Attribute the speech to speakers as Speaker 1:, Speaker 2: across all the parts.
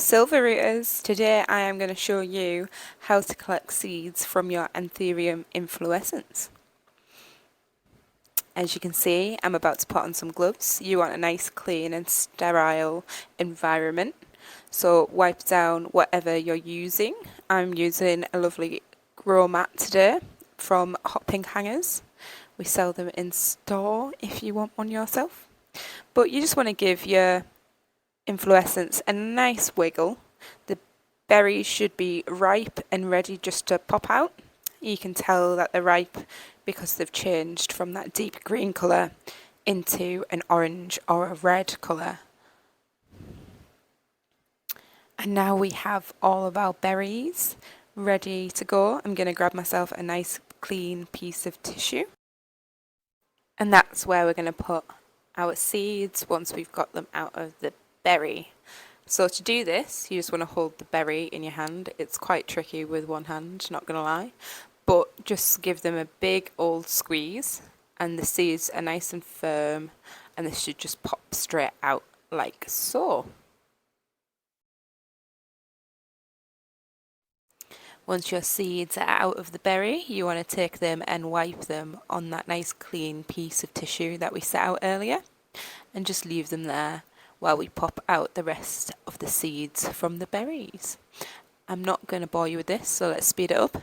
Speaker 1: Silver Rooters, today I am going to show you how to collect seeds from your Anthurium inflorescence. As you can see, I'm about to put on some gloves. You want a nice clean and sterile environment, so wipe down whatever you're using. I'm using a lovely grow mat today from Hot Pink Hangers. We sell them in store if you want one yourself, but you just want to give your inflorescence a nice wiggle. The berries should be ripe and ready just to pop out. You can tell that they're ripe because they've changed from that deep green colour into an orange or a red colour. And now we have all of our berries ready to go. I'm going to grab myself a nice clean piece of tissue, and that's where we're going to put our seeds once we've got them out of the berry. So to do this, you just want to hold the berry in your hand. It's quite tricky with one hand, not gonna lie, but just give them a big old squeeze and the seeds are nice and firm, and they should just pop straight out like so. Once your seeds are out of the berry, you want to take them and wipe them on that nice clean piece of tissue that we set out earlier, and just leave them there while we pop out the rest of the seeds from the berries. I'm not going to bore you with this, so let's speed it up.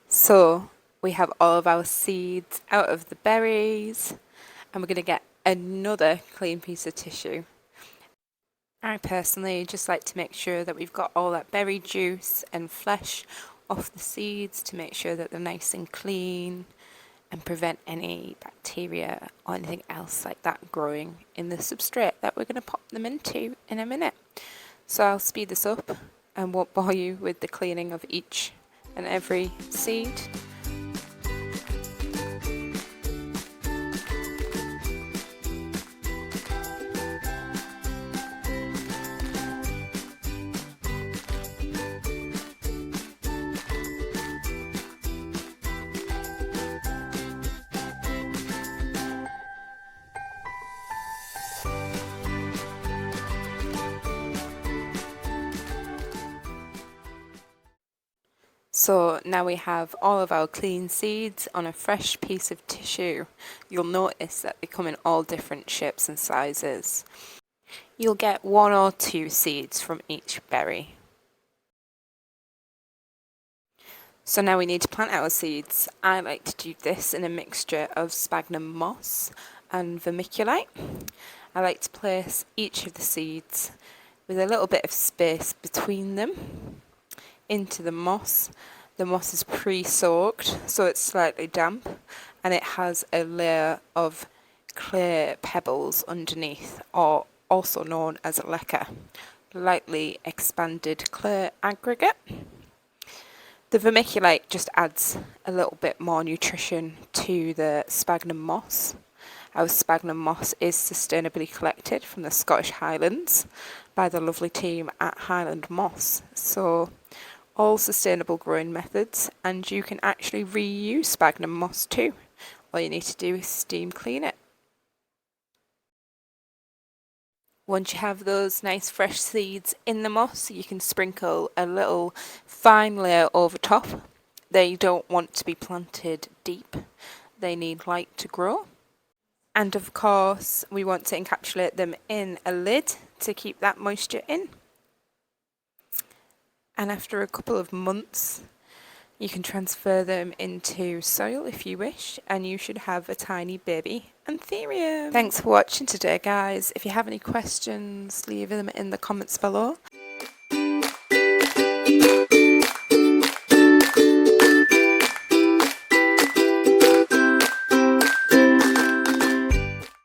Speaker 1: So we have all of our seeds out of the berries, and we're going to get another clean piece of tissue. I personally just like to make sure that we've got all that berry juice and flesh off the seeds to make sure that they're nice and clean and prevent any bacteria or anything else like that growing in the substrate that we're going to pop them into in a minute. So I'll speed this up and won't bore you with the cleaning of each and every seed. So now we have all of our clean seeds on a fresh piece of tissue. You'll notice that they come in all different shapes and sizes. You'll get 1 or 2 seeds from each berry. So now we need to plant our seeds. I like to do this in a mixture of sphagnum moss and vermiculite. I like to place each of the seeds with a little bit of space between them into the moss. The moss is pre-soaked, so it's slightly damp, and it has a layer of clay pebbles underneath, or also known as a leca, lightly expanded clay aggregate. The vermiculite just adds a little bit more nutrition to the sphagnum moss. Our sphagnum moss is sustainably collected from the Scottish Highlands by the lovely team at Highland Moss. So all sustainable growing methods, and you can actually reuse sphagnum moss too. All you need to do is steam clean it. Once you have those nice fresh seeds in the moss, you can sprinkle a little fine layer over top. They don't want to be planted deep. They need light to grow. And of course, we want to encapsulate them in a lid to keep that moisture in. And after a couple of months, you can transfer them into soil if you wish, and you should have a tiny baby Anthurium. Thanks for watching today, guys. If you have any questions, leave them in the comments below.